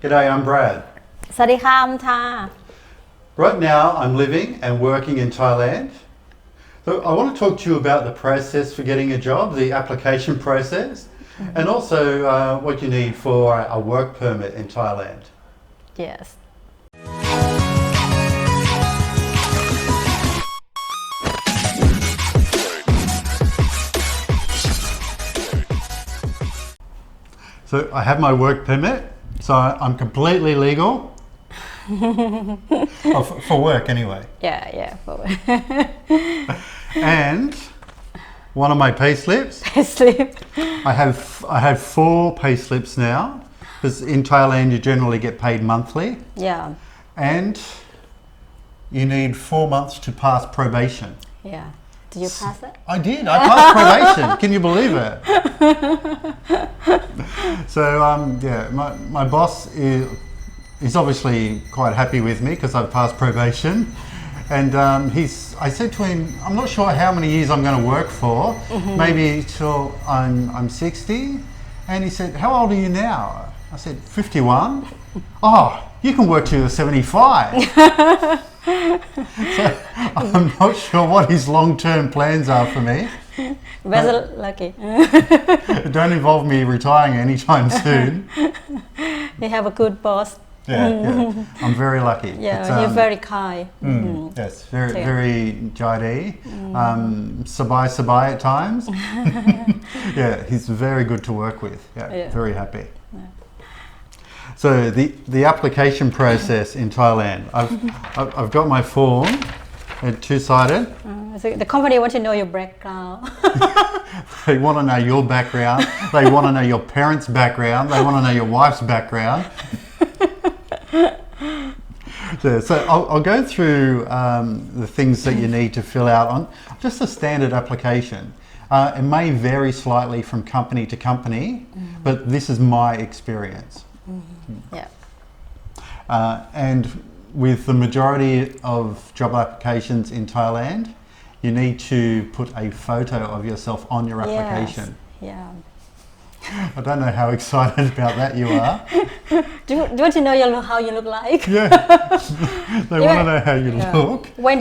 G'day, I'm Brad. สวัสดีค่ะอัมทา Right now, I'm living and working in Thailand. So I want to talk to you about the process for getting a job, the application process, and also what you need for a work permit in Thailand. yes So I have my work permit, so I'm completely legal. For work anyway. yeah And one of my pay slips. sleep I have 4 pay slips now, because in Thailand you generally get paid monthly. yeah And you need 4 months to pass probation. yeah did you pass it I did. I passed probation. Can you believe it? So yeah, my boss is obviously quite happy with me because I've passed probation, and I said to him, I'm not sure how many years I'm going to work for. Maybe till I'm 60. And he said, how old are you now? I said, 51. Oh, you can work till you're 75. So I'm not sure what his long-term plans are for me. very lucky Don't involve me retiring anytime soon. you have a good boss Yeah. I'm very lucky. yeah you're very kind Yes, very jai sabai at times. Yeah, he's very good to work with. Yeah. Very happy. So the application process in Thailand, I've got my form, two-sided. so the company want to know your background They want to know your background. They want to know your parents' background. They want to know your wife's background. So I'll go through the things that you need to fill out on just a standard application. It may vary slightly from company to company, but this is my experience. yeah And with the majority of job applications in Thailand, you need to put a photo of yourself on your application. yeah I don't know how excited about that you are. do you want to know how you look like Yeah, they want to know how you look. when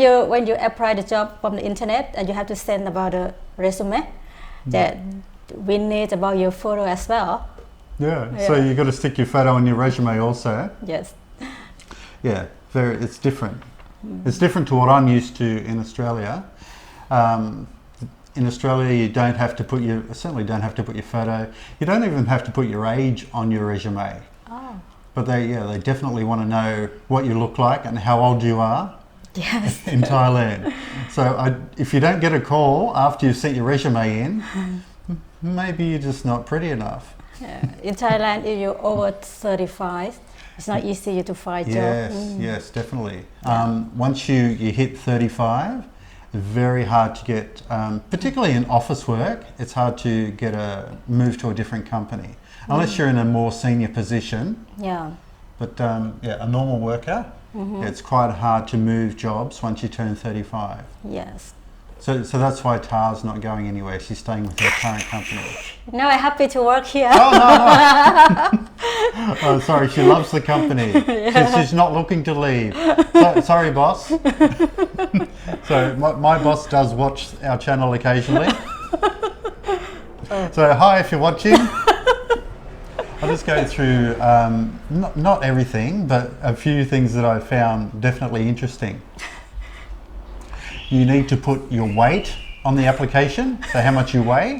you apply the job from the internet and you have to send about the resume that we need about your photo as well Yeah, so you've got to stick your photo on your resume also. yes Yeah, it's different. It's different to what I'm used to in Australia. In Australia, you certainly don't have to put your photo. You don't even have to put your age on your resume. oh But they definitely want to know what you look like and how old you are yes in Thailand. So if you don't get a call after you've sent your resume in, maybe you're just not pretty enough. In Thailand, if you're over 35, it's not easy to find job. Yes, definitely. Once you hit 35, it's very hard to get, particularly in office work, it's hard to get move to a different company. Unless you're in a more senior position. Yeah. But a normal worker, it's quite hard to move jobs once you turn 35. Yes. So that's why Tar's not going anywhere. She's staying with her current company. No, I'm happy to work here. Oh, no. Oh, sorry, she loves the company. She's not looking to leave. Sorry, boss. So my boss does watch our channel occasionally. So hi, if you're watching. I'll just go through, not everything, but a few things that I found definitely interesting. You need to put your weight on the application, so how much you weigh.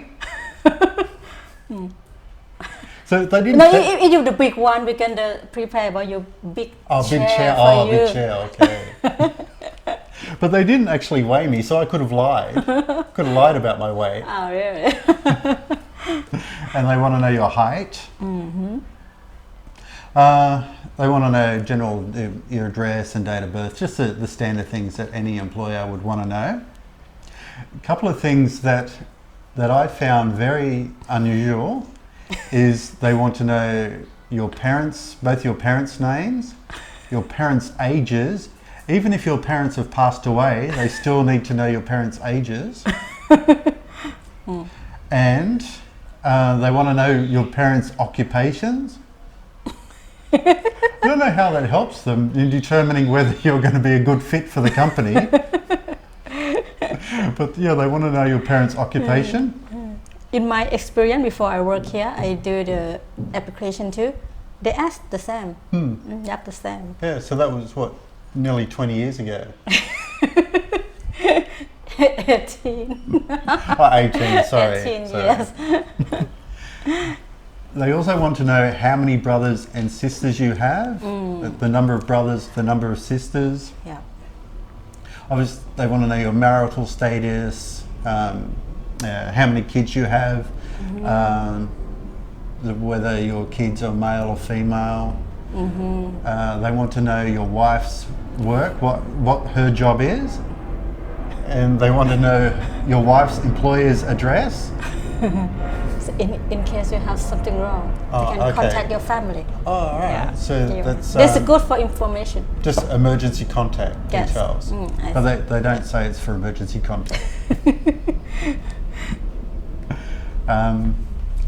So they didn't. No, if you're the big one, we can prepare about your big chair for you. Big chair, okay. But they didn't actually weigh me, so I could have lied. Could have lied about my weight. Oh, really? And they want to know your height. They want to know your address and date of birth, just the standard things that any employer would want to know. A couple of things that I found very unusual is they want to know both your parents' names, your parents' ages. Even if your parents have passed away, they still need to know your parents' ages. And they want to know your parents' occupations. I don't know how that helps them in determining whether you're going to be a good fit for the company. But yeah, they want to know your parents' occupation. In my experience before I work here, I do the application too. They ask the same. They ask the same. Yeah, so that was what, nearly 20 years ago. 18. Oh, 18, sorry. 18, sorry. yes. They also want to know how many brothers and sisters you have, the number of brothers, the number of sisters. Yeah. Obviously, they want to know your marital status, how many kids you have, whether your kids are male or female. They want to know your wife's work, what her job is, and they want to know your wife's employer's address. So in case you have something wrong, you can contact your family. Oh, all right. Yeah. So that's good for information. just emergency contact Yes. details. But they don't say it's for emergency contact.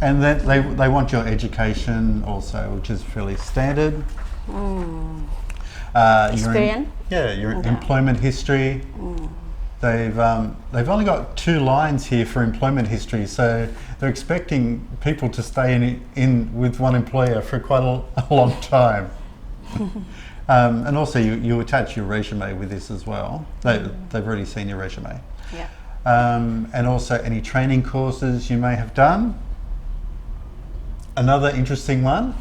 And then they want your education also, which is fairly standard. Experience? Your employment history. They've only got 2 lines here for employment history, so they're expecting people to stay in with one employer for quite a long time. And also you attach your resume with this as well. They've already seen your resume. Yeah. And also any training courses you may have done. Another interesting one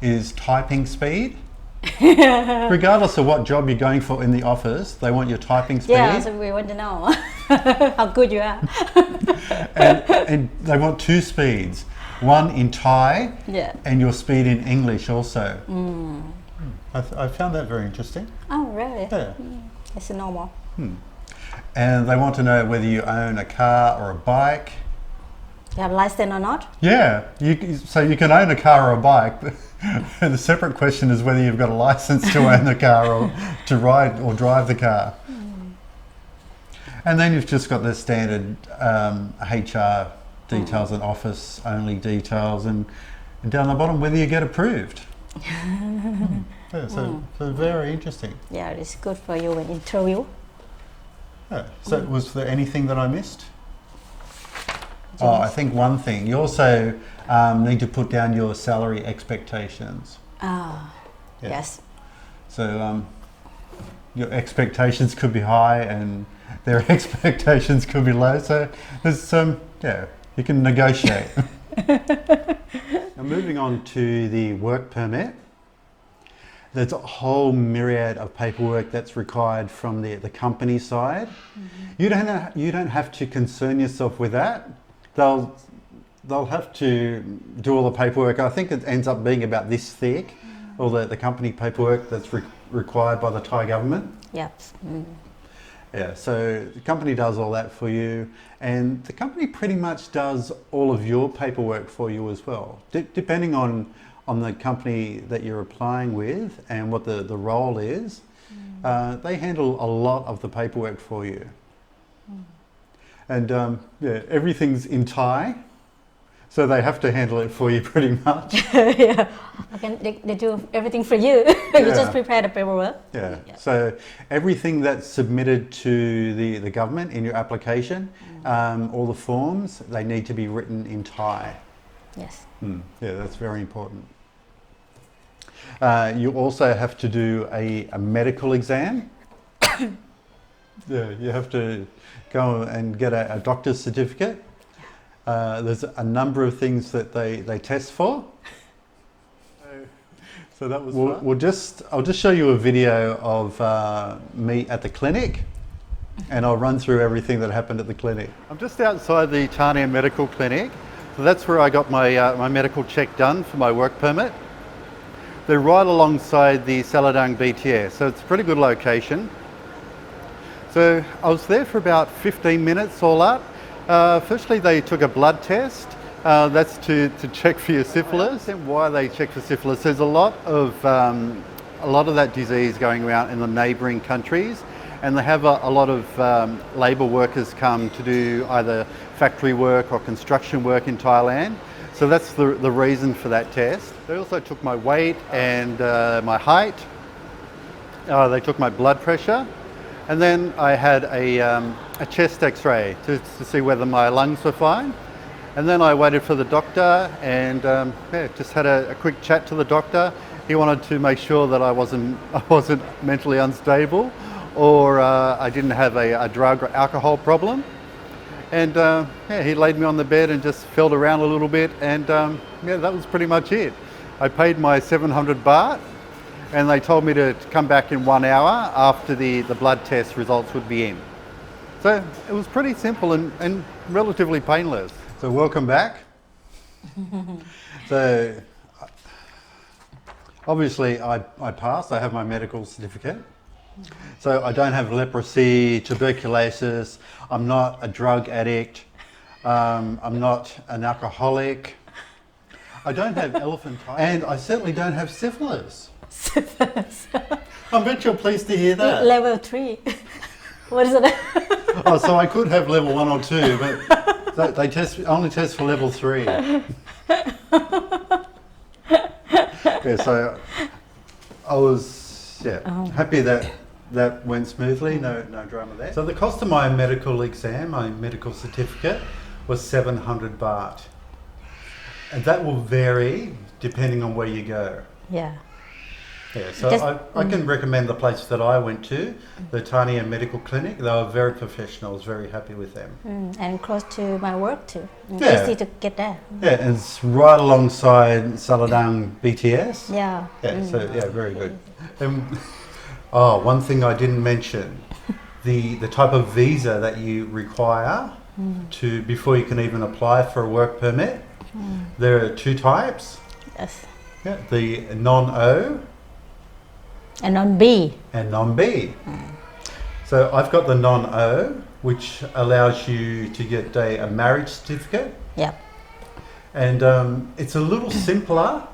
is typing speed. Regardless of what job you're going for in the office, they want your typing speed. Yeah, so we want to know how good you are. and they want 2 speeds, one in Thai and your speed in English also. I found that very interesting. Oh, really? Yeah. It's normal. And they want to know whether you own a car or a bike. You have license or not? Yeah, so you can own a car or a bike, but the separate question is whether you've got a license to own the car or to ride or drive the car. And then you've just got the standard HR details and office only details, and down the bottom whether you get approved. So very interesting. Yeah, it's good for you in interview. Yeah. So was there anything that I missed? Oh, I think one thing. You also need to put down your salary expectations. Yes. So your expectations could be high and their expectations could be low. So there's you can negotiate. Now moving on to the work permit. There's a whole myriad of paperwork that's required from the company side. You don't have to concern yourself with that. They'll have to do all the paperwork. I think it ends up being about this thick, all the company paperwork that's required by the Thai government. Yep. Yeah, so the company does all that for you, and the company pretty much does all of your paperwork for you as well, depending on the company that you're applying with and what the role is. They handle a lot of the paperwork for you. And everything's in Thai, so they have to handle it for you pretty much. Yeah, they do everything for you. You just prepare the paperwork. Yeah. So everything that's submitted to the government in your application, all the forms, they need to be written in Thai. Yes. Yeah, that's very important. You also have to do a medical exam. Yeah, you have to go and get a doctor's certificate. There's a number of things that they test for. So that was fun. I'll just show you a video of me at the clinic, and I'll run through everything that happened at the clinic. I'm just outside the Thailand Medical Clinic. So that's where I got my medical check done for my work permit. They're right alongside the Saladang BTS, so it's a pretty good location. So I was there for about 15 minutes all up. Firstly, they took a blood test. That's to check for your syphilis. And why they check for syphilis? There's a lot of that disease going around in the neighbouring countries, and they have a lot of labour workers come to do either factory work or construction work in Thailand. So that's the reason for that test. They also took my weight and my height. They took my blood pressure. And then I had a chest x-ray to see whether my lungs were fine. And then I waited for the doctor and just had a quick chat to the doctor. He wanted to make sure that I wasn't mentally unstable or I didn't have a drug or alcohol problem. And he laid me on the bed and just felt around a little bit, and that was pretty much it. I paid my 700 baht, and they told me to come back in 1 hour after the blood test results would be in. So it was pretty simple and relatively painless. So welcome back. So obviously I passed. I have my medical certificate. So I don't have leprosy, tuberculosis, I'm not a drug addict, I'm not an alcoholic, I don't have elephantitis, and I certainly don't have syphilis. Syphilis. I bet you're pleased to hear that. Level 3. What is it? Oh, so I could have level 1 or 2, but they only test for level 3. Yeah, so I was happy that went smoothly, no drama there. So the cost of my medical exam, my medical certificate, was 700 baht. And that will vary depending on where you go. Yeah. Yeah, so I can recommend the place that I went to, the Thailand Medical Clinic. They were very professional, I was very happy with them. And close to my work too. Yeah. Easy to get there. Yeah, and it's right alongside Saladang BTS. Yeah. So very good. One thing I didn't mention, the type of visa that you require before you can even apply for a work permit. There are 2 types. Yes. Yeah, the non-O And non-B. and non-B. So I've got the non-O, which allows you to get a marriage certificate. Yep. And it's a little simpler.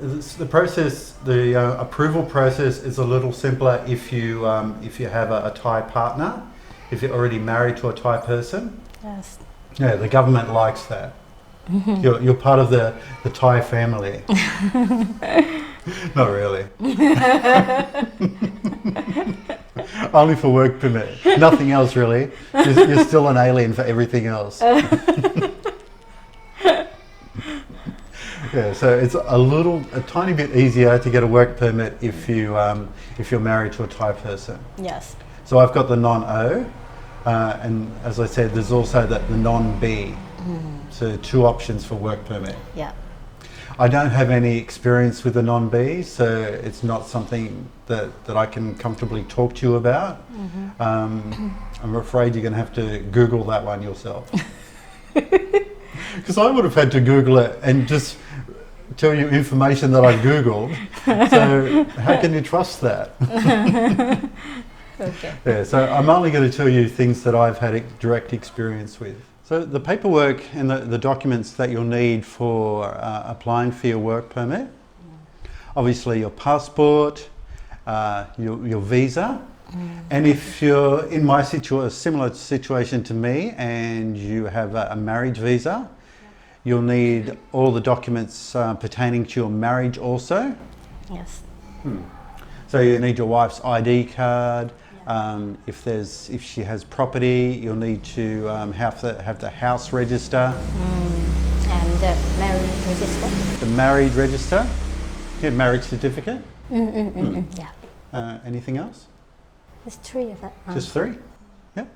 The process, the approval process is a little simpler if you have a Thai partner, if you're already married to a Thai person. Yes. Yeah, the government likes that. You're part of the Thai family. Not really. Only for work permit. Nothing else really. You're still an alien for everything else. Yeah, so it's a tiny bit easier to get a work permit if you're married to a Thai person. Yes. So I've got the non-O, and as I said, there's also the non-B. So 2 options for work permit. Yeah. I don't have any experience with the non-B, so it's not something that I can comfortably talk to you about. I'm afraid you're going to have to Google that one yourself. Because I would have had to Google it and just tell you information that I Googled. So how can you trust that? Okay. Yeah, so I'm only going to tell you things that I've had direct experience with. So the paperwork and the documents that you'll need for applying for your work permit, obviously your passport, your visa, and if you're in a similar situation to me and you have a marriage visa, you'll need all the documents pertaining to your marriage also. Yes. So you need your wife's ID card. If she has property, you'll need to have the house register. And the marriage register. The married register. Your marriage certificate. Yeah. Anything else? There's 3 of that. Just 3? Yep.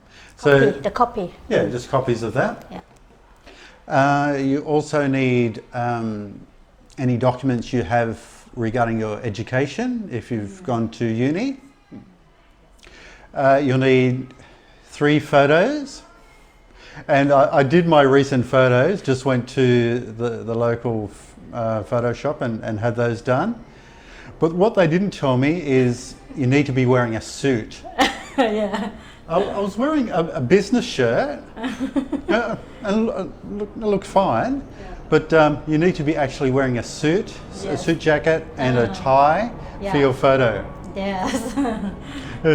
The copy. Yeah, just copies of that. Yeah. You also need any documents you have regarding your education if you've gone to uni. You'll need 3 photos, and I did my recent photos, just went to the local photo shop and had those done. But what they didn't tell me is you need to be wearing a suit. Yeah. I was wearing a business shirt and it looked fine, but you need to be actually wearing a suit, a suit jacket and a tie for your photo. Yes.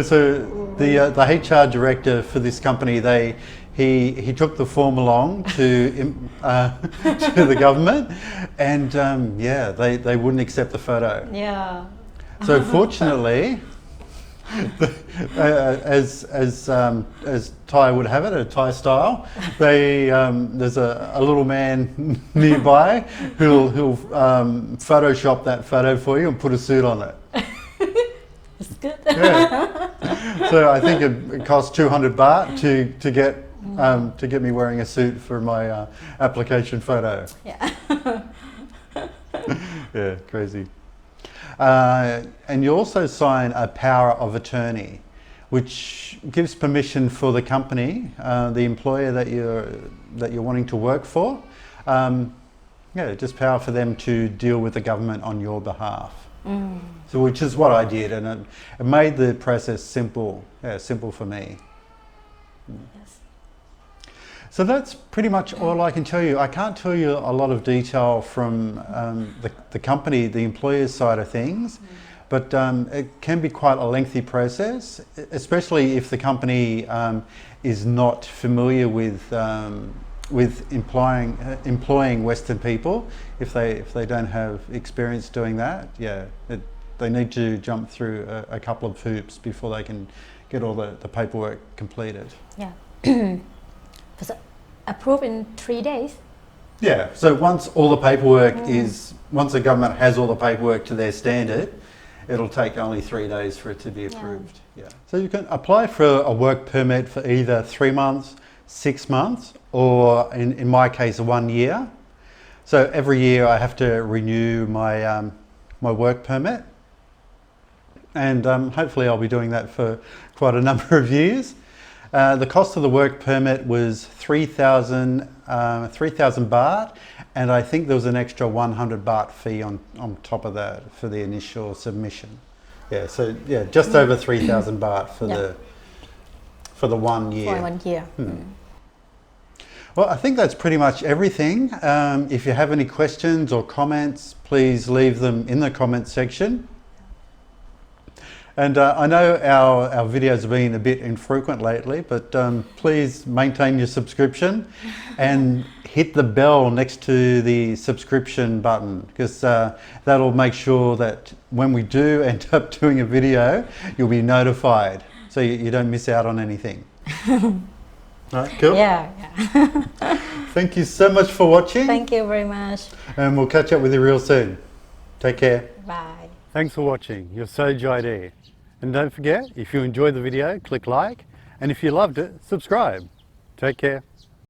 So the HR director for this company, he took the form along to to the government, and yeah, they wouldn't accept the photo. Yeah. So fortunately, as Thai would have it, a Thai style, there's a little man nearby who'll Photoshop that photo for you and put a suit on it. It's good. Yeah. So I think it cost 200 baht to get me wearing a suit for my application photo. Yeah. Yeah, crazy. And you also sign a power of attorney, which gives permission for the company, the employer that you're wanting to work for, just power for them to deal with the government on your behalf. So, which is what I did, and it made the process simple for me. Yes. So that's pretty much all I can tell you. I can't tell you a lot of detail from the company, the employer's side of things, but it can be quite a lengthy process, especially if the company is not familiar with employing Western people. If they don't have experience doing that, they need to jump through a couple of hoops before they can get all the paperwork completed. Yeah. Was it approved in 3 days? Yeah, so once all the paperwork once the government has all the paperwork to their standard, it'll take only 3 days for it to be approved. Yeah. So you can apply for a work permit for either 3 months, 6 months, or in my case, 1 year. So every year I have to renew my my work permit, and hopefully I'll be doing that for quite a number of years. The cost of the work permit was 3,000 baht, and I think there was an extra 100 baht fee on top of that for the initial submission. Yeah, so just over 3,000 baht for the 1 year. For 1 year. Well, I think that's pretty much everything. If you have any questions or comments, please leave them in the comment section. And I know our videos have been a bit infrequent lately, but please maintain your subscription and hit the bell next to the subscription button, because that'll make sure that when we do end up doing a video, you'll be notified so you don't miss out on anything. All right, cool. Yeah. Thank you so much for watching. Thank you very much. And we'll catch up with you real soon. Take care. Bye. Thanks for watching. You're so Jai. And don't forget, if you enjoyed the video, click like, and if you loved it, subscribe. Take care.